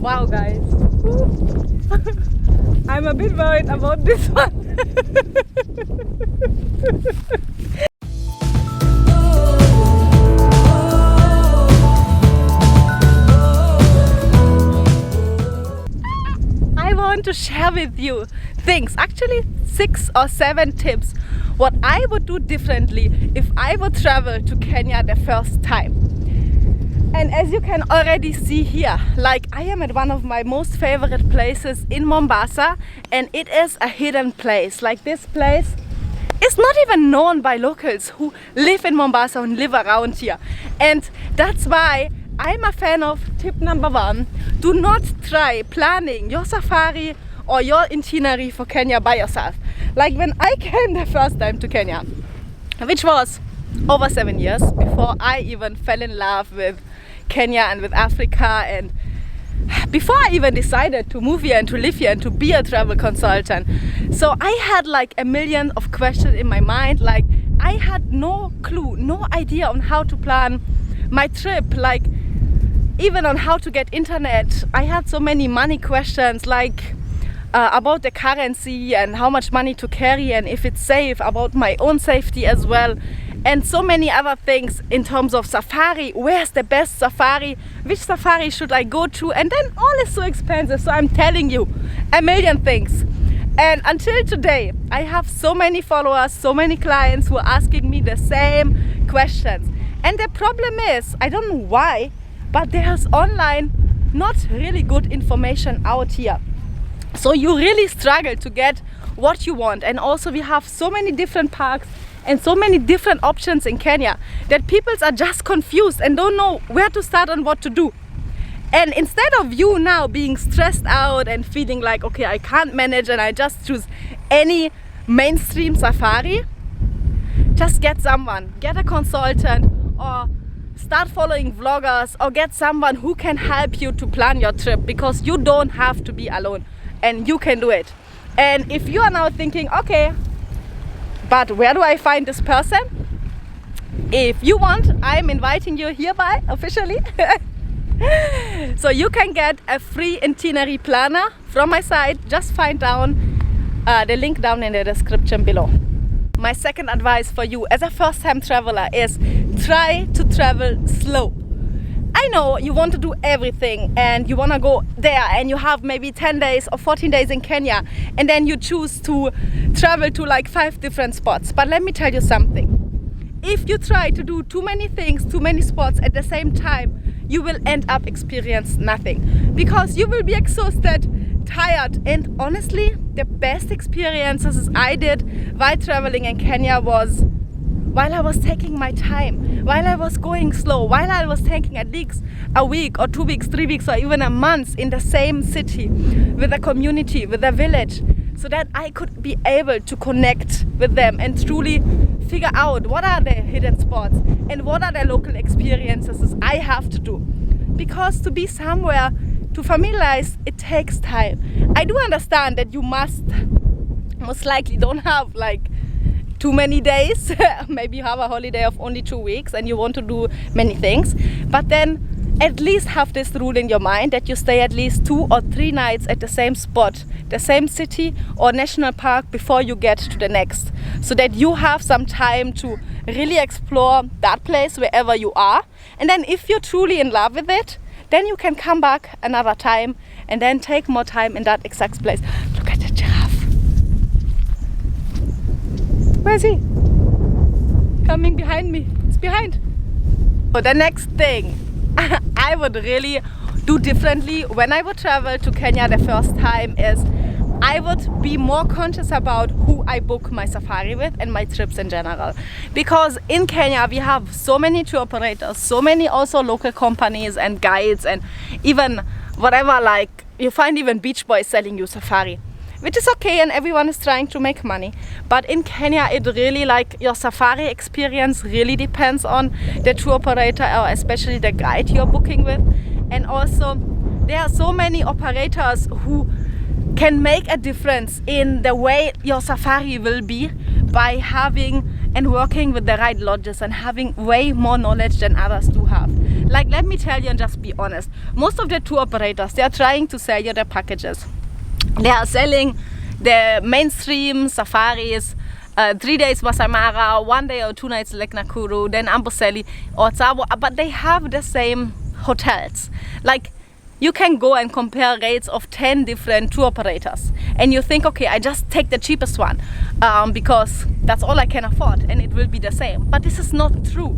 Wow, guys. I'm a bit worried about this one. I want to share with you things, actually 6 or 7 tips, what I would do differently if I would travel to Kenya the first time. And as you can already see here, like I am at one of my most favorite places in Mombasa, and it is a hidden place. Like this place is not even known by locals who live in Mombasa and live around here. And that's why I'm a fan of tip number 1. Do not try planning your safari or your itinerary for Kenya by yourself. Like when I came the first time to Kenya, which was over 7 years before I even fell in love with Kenya and with Africa, and before I even decided to move here and to live here and to be a travel consultant. So I had like a million of questions in my mind. Like I had no clue, no idea on how to plan my trip, like even on how to get internet. I had so many money questions, like about the currency and how much money to carry and if it's safe, about my own safety as well, and so many other things in terms of safari. Where's the best safari? Which safari should I go to? And then all is so expensive, so I'm telling you a million things. And until today, I have so many followers, so many clients who are asking me the same questions. And the problem is, I don't know why, but there's online not really good information out here. So you really struggle to get what you want. And also we have so many different parks and so many different options in Kenya that people are just confused and don't know where to start and what to do. And instead of you now being stressed out and feeling like, okay, I can't manage and I just choose any mainstream safari, just get someone, get a consultant, or start following vloggers, or get someone who can help you to plan your trip, because you don't have to be alone and you can do it. And if you are now thinking, okay, but where do I find this person? If you want, I'm inviting you hereby officially. So you can get a free itinerary planner from my site. Just find down the link down in the description below. My second advice for you as a first-time traveler is try to travel slow. I know you want to do everything and you want to go there and you have maybe 10 days or 14 days in Kenya, and then you choose to travel to like 5 different spots. But let me tell you something. If you try to do too many things, too many spots at the same time, you will end up experiencing nothing, because you will be exhausted, tired. And honestly, the best experiences I did while traveling in Kenya was while I was taking my time, while I was going slow, while I was taking at least a week or 2 weeks, 3 weeks, or even a month in the same city with a community, with a village, so that I could be able to connect with them and truly figure out what are the hidden spots and what are the local experiences I have to do. Because to be somewhere, to familiarize, it takes time. I do understand that you most likely don't have like too many days. Maybe you have a holiday of only 2 weeks and you want to do many things, but then at least have this rule in your mind that you stay at least 2 or 3 nights at the same spot, the same city or national park before you get to the next, so that you have some time to really explore that place wherever you are. And then if you're truly in love with it, then you can come back another time and then take more time in that exact place. Look at the giraffe. Where is he? Coming behind me. It's behind. So the next thing I would really do differently when I would travel to Kenya the first time is I would be more conscious about who I book my safari with and my trips in general. Because in Kenya we have so many tour operators, so many also local companies and guides, and even whatever, like you find even beach boys selling you safari, which is okay, and everyone is trying to make money. But in Kenya it really, like, your safari experience really depends on the tour operator or especially the guide you're booking with. And also there are so many operators who can make a difference in the way your safari will be by having and working with the right lodges and having way more knowledge than others do have. Like, let me tell you and just be honest. Most of the tour operators, they are trying to sell you their packages. They are selling the mainstream safaris, 3 days Masai Mara, 1 day or 2 nights Lake Nakuru, then Amboseli or Tsavo, but they have the same hotels. Like, you can go and compare rates of 10 different tour operators and you think, okay, I just take the cheapest one because that's all I can afford and it will be the same. But this is not true.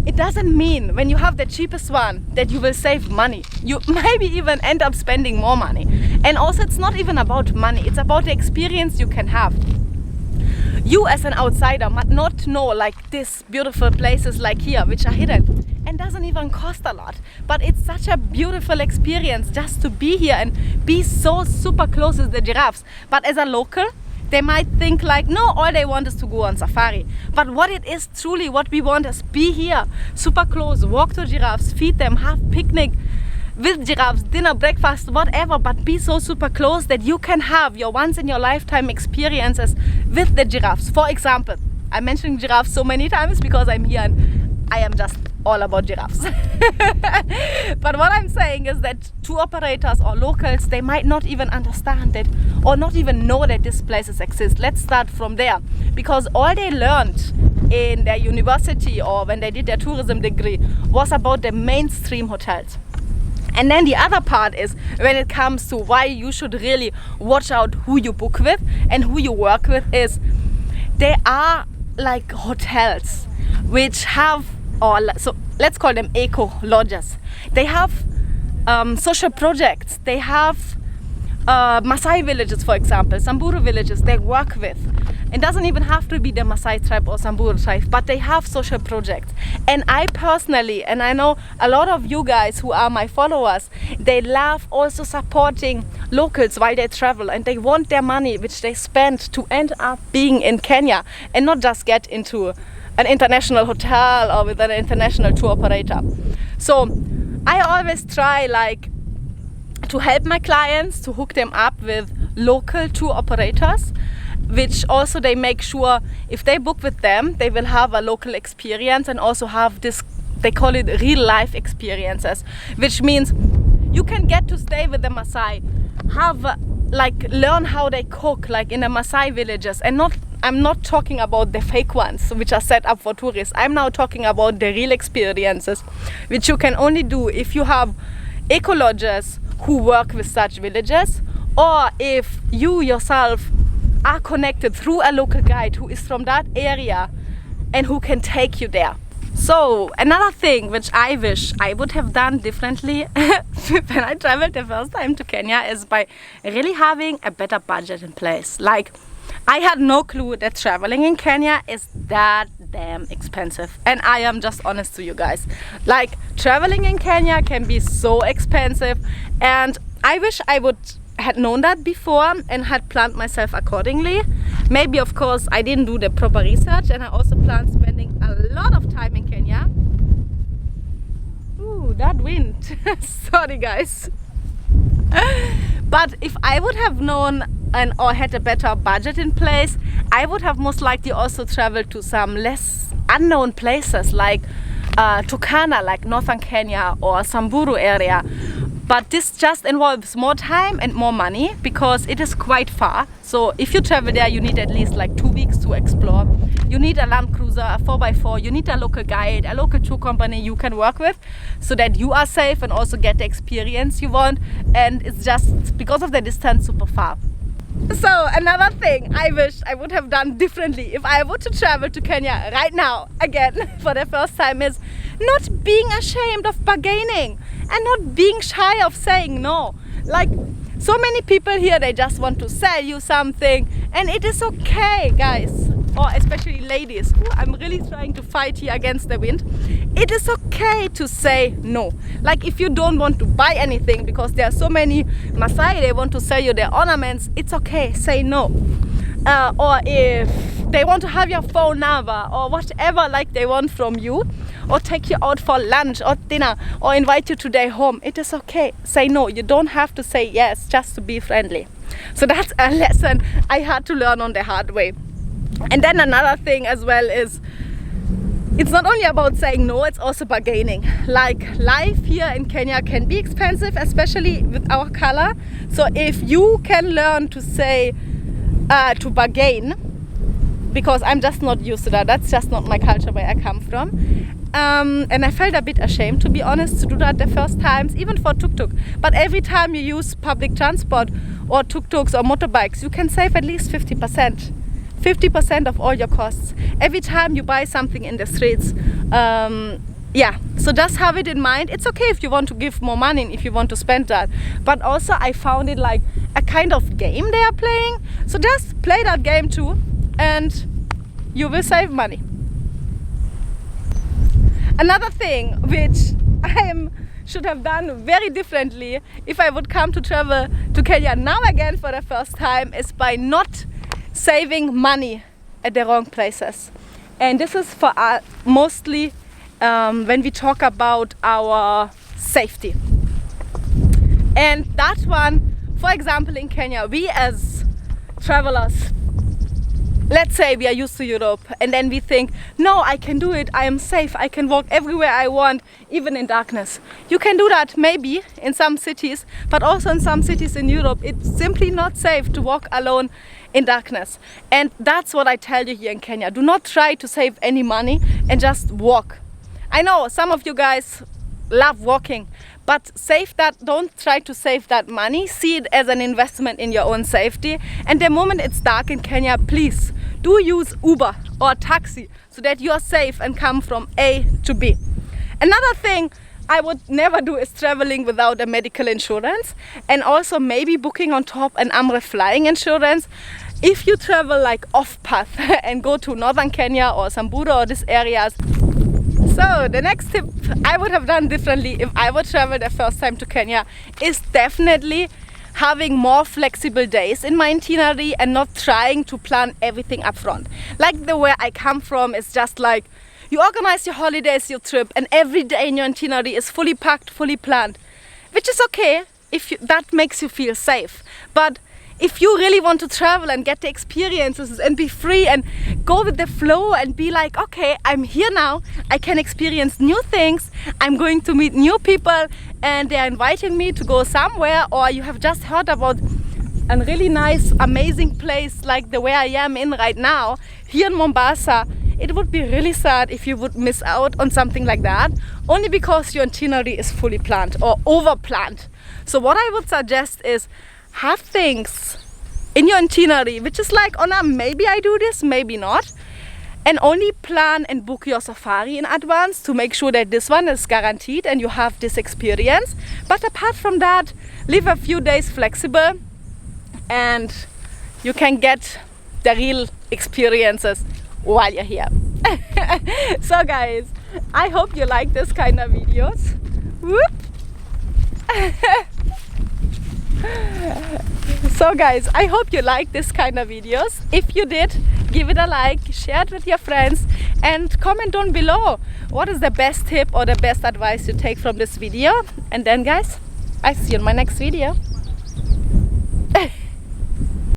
It doesn't mean when you have the cheapest one that you will save money. You maybe even end up spending more money. And also, it's not even about money, it's about the experience you can have. You as an outsider might not know like these beautiful places like here, which are hidden and doesn't even cost a lot. But it's such a beautiful experience just to be here and be so super close with the giraffes. But as a local, they might think like, no, all they want is to go on safari. But what it is truly, what we want is be here, super close, walk to giraffes, feed them, have picnic with giraffes, dinner, breakfast, whatever, but be so super close that you can have your once in your lifetime experiences with the giraffes. For example, I'm mentioning giraffes so many times because I'm here and I am just all about giraffes. But what I'm saying is that tour operators or locals, they might not even understand it or not even know that these places exist. Let's start from there, because all they learned in their university or when they did their tourism degree was about the mainstream hotels. And then the other part is when it comes to why you should really watch out who you book with and who you work with is they are like hotels which have, or so let's call them eco lodges. They have social projects. They have Maasai villages, for example, Samburu villages they work with. It doesn't even have to be the Maasai tribe or Samburu tribe, but they have social projects. And I personally, and I know a lot of you guys who are my followers, they love also supporting locals while they travel, and they want their money which they spend to end up being in Kenya and not just get into an international hotel or with an international tour operator. So I always try like to help my clients to hook them up with local tour operators, which also they make sure if they book with them, they will have a local experience and also have this, they call it real life experiences, which means you can get to stay with the Maasai, have like learn how they cook like in the Maasai villages, and I'm not talking about the fake ones which are set up for tourists. I'm now talking about the real experiences which you can only do if you have eco lodges who work with such villages, or if you yourself are connected through a local guide who is from that area and who can take you there. So another thing which I wish I would have done differently when I traveled the first time to Kenya is by really having a better budget in place. Like, I had no clue that traveling in Kenya is that damn expensive, and I am just honest to you guys. Like, traveling in Kenya can be so expensive, and I wish I would had known that before and had planned myself accordingly. Maybe of course I didn't do the proper research, and I also planned spending a lot of time in Kenya. Ooh, that wind. Sorry guys. But if I would have known or had a better budget in place, I would have most likely also traveled to some less unknown places like Turkana, like northern Kenya, or Samburu area. But this just involves more time and more money because it is quite far. So if you travel there, you need at least like 2 weeks to explore. You need a Land Cruiser, a 4x4, you need a local guide, a local tour company you can work with so that you are safe and also get the experience you want. And it's just because of the distance super far. So another thing I wish I would have done differently if I were to travel to Kenya right now again for the first time is not being ashamed of bargaining and not being shy of saying no. Like, so many people here, they just want to sell you something, and it is okay, guys, or especially ladies. Ooh, I'm really trying to fight here against the wind. It is okay to say no. Like, if you don't want to buy anything because there are so many Maasai, they want to sell you their ornaments, it's okay, say no. Or if they want to have your phone number or whatever like they want from you, or take you out for lunch or dinner, or invite you to their home, it is okay, say no. You don't have to say yes just to be friendly. So that's a lesson I had to learn on the hard way. And then another thing as well is it's not only about saying no, it's also bargaining. Like, life here in Kenya can be expensive, especially with our color. So if you can learn to say, to bargain, because I'm just not used to that. That's just not my culture where I come from. And I felt a bit ashamed, to be honest, to do that the first times, even for tuk-tuk. But every time you use public transport or tuk-tuks or motorbikes, you can save at least 50%. 50% of all your costs every time you buy something in the streets. Yeah, so just have it in mind. It's okay if you want to give more money and if you want to spend that, but also I found it like a kind of game they are playing. So just play that game too and you will save money. Another thing which I should have done very differently if I would come to travel to Kenya now again for the first time is by not saving money at the wrong places. And this is for mostly when we talk about our safety. And that one, for example, in Kenya, we as travelers, let's say we are used to Europe and then we think, no, I can do it, I am safe, I can walk everywhere I want, even in darkness. You can do that maybe in some cities, but also in some cities in Europe, it's simply not safe to walk alone in darkness. And that's what I tell you here in Kenya. Do not try to save any money and just walk. I know some of you guys love walking, but save that, don't try to save that money. See it as an investment in your own safety. And the moment it's dark in Kenya, please do use Uber or taxi so that you are safe and come from A to B. Another thing I would never do is traveling without a medical insurance, and also maybe booking on top an AMRE flying insurance. If you travel like off path and go to northern Kenya or Samburu or these areas. So the next tip I would have done differently if I would travel the first time to Kenya is definitely having more flexible days in my itinerary and not trying to plan everything up front. Like the way I come from is just like you organize your holidays, your trip, and every day in your itinerary is fully packed, fully planned, which is okay if that makes you feel safe. But if you really want to travel and get the experiences and be free and go with the flow and be like, okay, I'm here now, I can experience new things, I'm going to meet new people and they're inviting me to go somewhere, or you have just heard about a really nice, amazing place like the way I am in right now, here in Mombasa, it would be really sad if you would miss out on something like that, only because your itinerary is fully planned or over planned. So what I would suggest is have things in your itinerary which is like, oh no, maybe I do this, maybe not, and only plan and book your safari in advance to make sure that this one is guaranteed and you have this experience. But apart from that, leave a few days flexible and you can get the real experiences while you're here. So guys, I hope you like this kind of videos. Whoop. So guys, I hope you like this kind of videos. If you did, give it a like, share it with your friends and comment down below what is the best tip or the best advice you take from this video. And then guys, I see you in my next video.